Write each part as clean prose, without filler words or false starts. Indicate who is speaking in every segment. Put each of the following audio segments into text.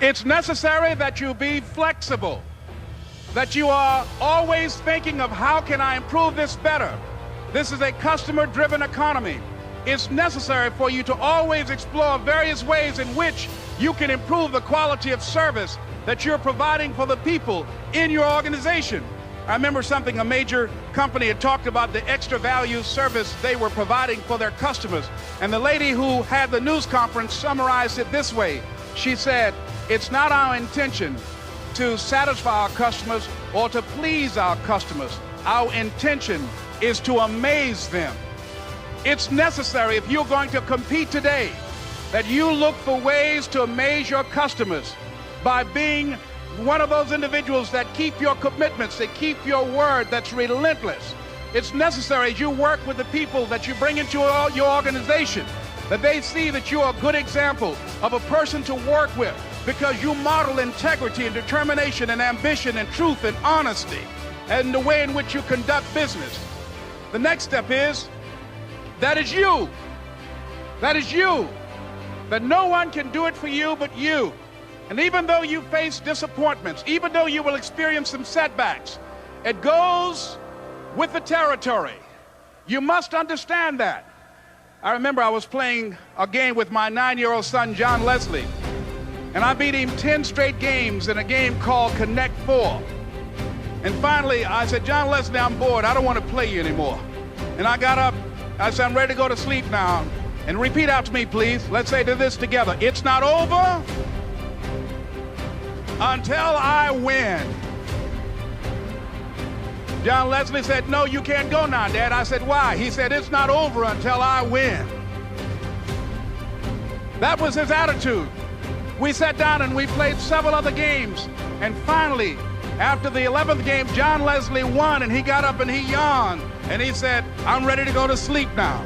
Speaker 1: It's necessary that you be flexible, that you are always thinking of how can I improve this better. This is a customer-driven economy. It's necessary for you to always explore various ways in which you can improve the quality of service that you're providing for the people in your organization. I remember something a major company had talked about, the extra value service they were providing for their customers. And the lady who had the news conference summarized it this way. She said, it's not our intention to satisfy our customers or to please our customers. Our intention is to amaze them. It's necessary, if you're going to compete today, that you look for ways to amaze your customers by being one of those individuals that keep your commitments, that keep your word, that's relentless. It's necessary as you work with the people that you bring into your organization, that they see that you're a good example of a person to work with because you model integrity and determination and ambition and truth and honesty and the way in which you conduct business. The next step is, that is you. That is you. That no one can do it for you but you. And even though you face disappointments, even though you will experience some setbacks, it goes with the territory. You must understand that. I remember I was playing a game with my 9-year-old son, John Leslie, and I beat him 10 straight games in a game called Connect 4. And finally, I said, John Leslie, I'm bored. I don't want to play you anymore. And I got up. I said, I'm ready to go to sleep now. And repeat after me, please. Let's say this together. It's not over until I win. John Leslie said, no, you can't go now, Dad. I said, why? He said, it's not over until I win. That was his attitude. We sat down and we played several other games. And finally, after the 11th game, John Leslie won, and he got up and he yawned. And he said, I'm ready to go to sleep now.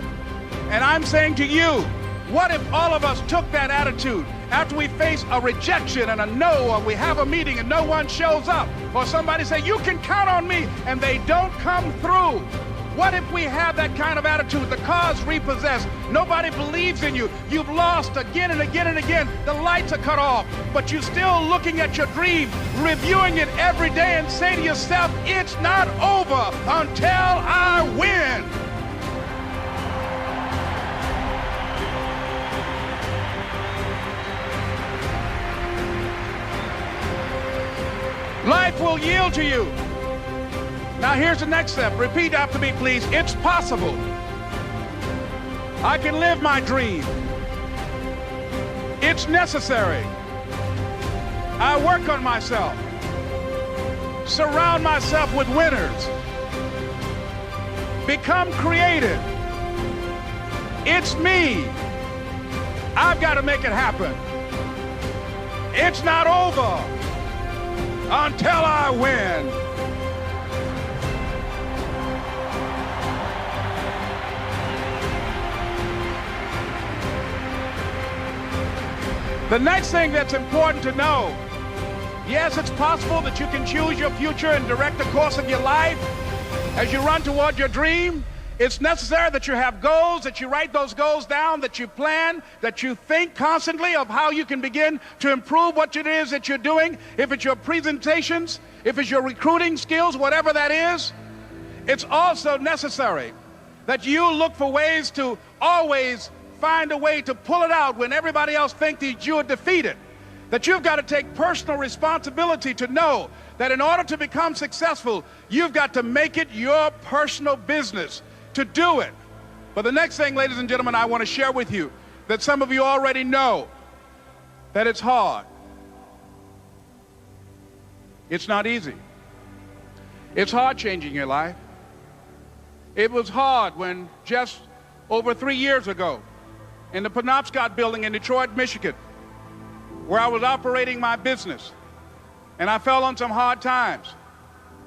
Speaker 1: And I'm saying to you, what if all of us took that attitude after we face a rejection and a no, or we have a meeting and no one shows up, or somebody say, you can count on me, and they don't come through? What if we have that kind of attitude? The car's repossessed. Nobody believes in you. You've lost again and again and again. The lights are cut off, but you're still looking at your dream, reviewing it every day, and say to yourself, it's not over until I win. Life will yield to you. Now here's the next step. Repeat after me, please. It's possible. I can live my dream. It's necessary. I work on myself. Surround myself with winners. Become creative. It's me. I've got to make it happen. It's not over until I win. The next thing that's important to know, yes, it's possible that you can choose your future and direct the course of your life as you run toward your dream. It's necessary that you have goals, that you write those goals down, that you plan, that you think constantly of how you can begin to improve what it is that you're doing. If it's your presentations, if it's your recruiting skills, whatever that is, it's also necessary that you look for ways to always find a way to pull it out when everybody else thinks that you are defeated. That you've got to take personal responsibility to know that in order to become successful, you've got to make it your personal business to do it. But the next thing, ladies and gentlemen, I want to share with you that some of you already know that it's hard. It's not easy. It's hard changing your life. It was hard when just over 3 years ago, in the Penobscot building in Detroit, Michigan, where I was operating my business, and I fell on some hard times,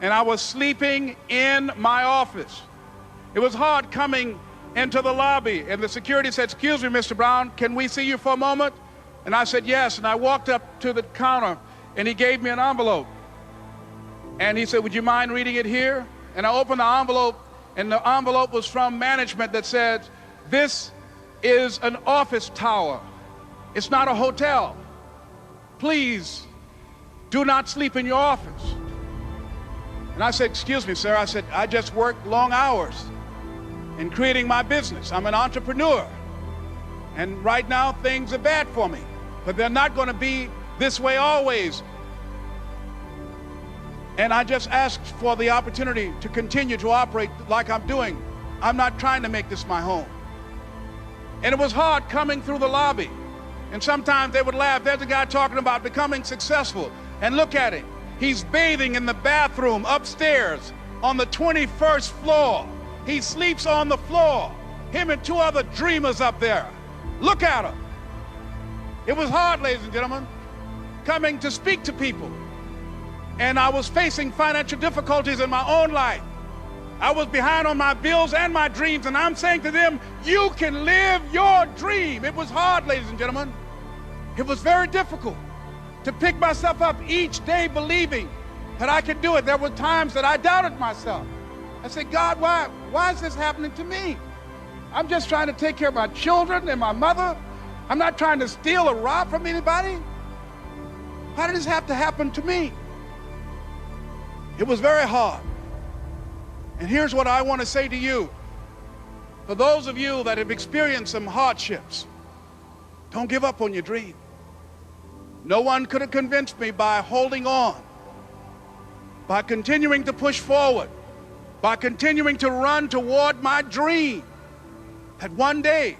Speaker 1: and I was sleeping in my office. It was hard coming into the lobby, and the security said, excuse me, Mr. Brown, can we see you for a moment? And I said, yes, and I walked up to the counter, and he gave me an envelope. And he said, would you mind reading it here? And I opened the envelope, and the envelope was from management that said, this is an office tower. It's not a hotel. please do not sleep in your office. And I said, excuse me, sir. I said, I just work long hours in creating my business. I'm an entrepreneur. And right now, things are bad for me. But they're not going to be this way always. And I just asked for the opportunity to continue to operate like I'm doing. I'm not trying to make this my home. And it was hard coming through the lobby. And sometimes they would laugh. There's a guy talking about becoming successful. And look at him. He's bathing in the bathroom upstairs on the 21st floor. He sleeps on the floor. Him and two other dreamers up there. Look at him. It was hard, ladies and gentlemen, coming to speak to people. And I was facing financial difficulties in my own life. I was behind on my bills and my dreams, and I'm saying to them, you can live your dream. It was hard, ladies and gentlemen. It was very difficult to pick myself up each day believing that I could do it. There were times that I doubted myself. I said, God, why is this happening to me? I'm just trying to take care of my children and my mother. I'm not trying to steal or rob from anybody. Why did this have to happen to me? It was very hard. And here's what I want to say to you. For those of you that have experienced some hardships, don't give up on your dream. No one could have convinced me by holding on, by continuing to push forward, by continuing to run toward my dream, that one day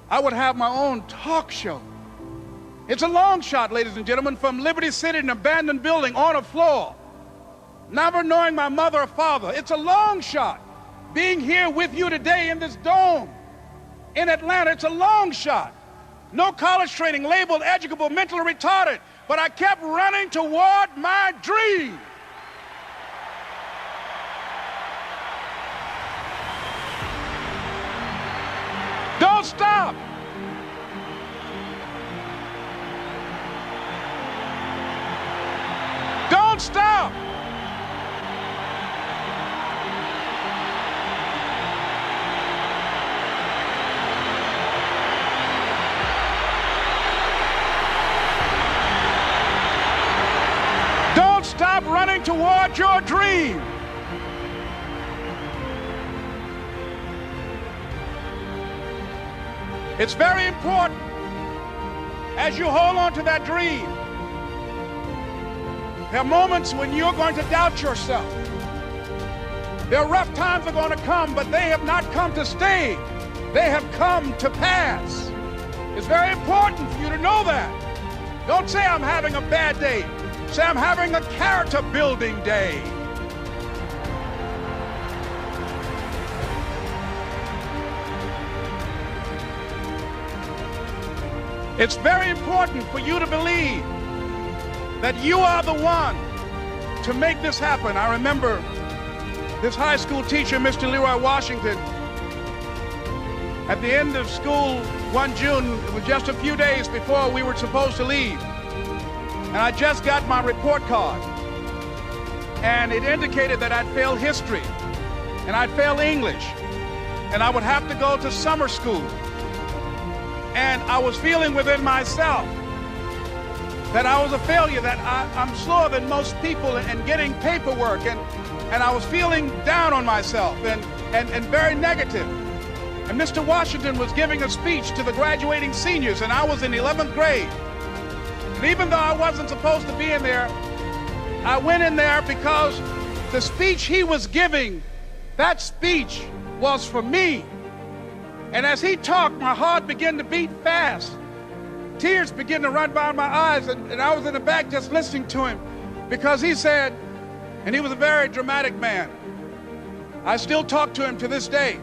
Speaker 1: I would have my own talk show. It's a long shot, ladies and gentlemen, from Liberty City, an abandoned building on a floor, never knowing my mother or father. It's a long shot. Being here with you today in this dome in Atlanta, it's a long shot. No college training, labeled educable, mentally retarded, but I kept running toward my dream. Don't stop. Don't stop. Don't stop running toward your dream. It's very important as you hold on to that dream. There are moments when you're going to doubt yourself. There are rough times are going to come, but they have not come to stay. They have come to pass. It's very important for you to know that. Don't say I'm having a bad day. Say I'm having a character building day. It's very important for you to believe that you are the one to make this happen. I remember this high school teacher, Mr. Leroy Washington, at the end of school one June, it was just a few days before we were supposed to leave. And I just got my report card. And it indicated that I'd failed history, and I'd failed English, and I would have to go to summer school. And I was feeling within myself that I was a failure, that I'm slower than most people in getting paperwork, and I was feeling down on myself and very negative. And Mr. Washington was giving a speech to the graduating seniors, and I was in 11th grade. And even though I wasn't supposed to be in there, I went in there because the speech he was giving, that speech was for me. And as he talked, my heart began to beat fast. Tears began to run down my eyes, and I was in the back just listening to him because he said, and he was a very dramatic man. I still talk to him to this day.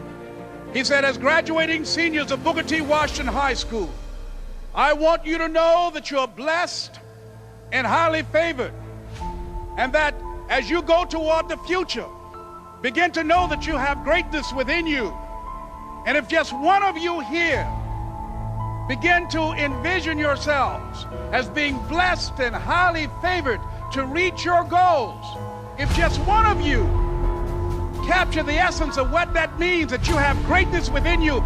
Speaker 1: He said, as graduating seniors of Booker T. Washington High School, I want you to know that you're blessed and highly favored, and that as you go toward the future, begin to know that you have greatness within you. And if just one of you here begin to envision yourselves as being blessed and highly favored to reach your goals, if just one of you capture the essence of what that means, that you have greatness within you,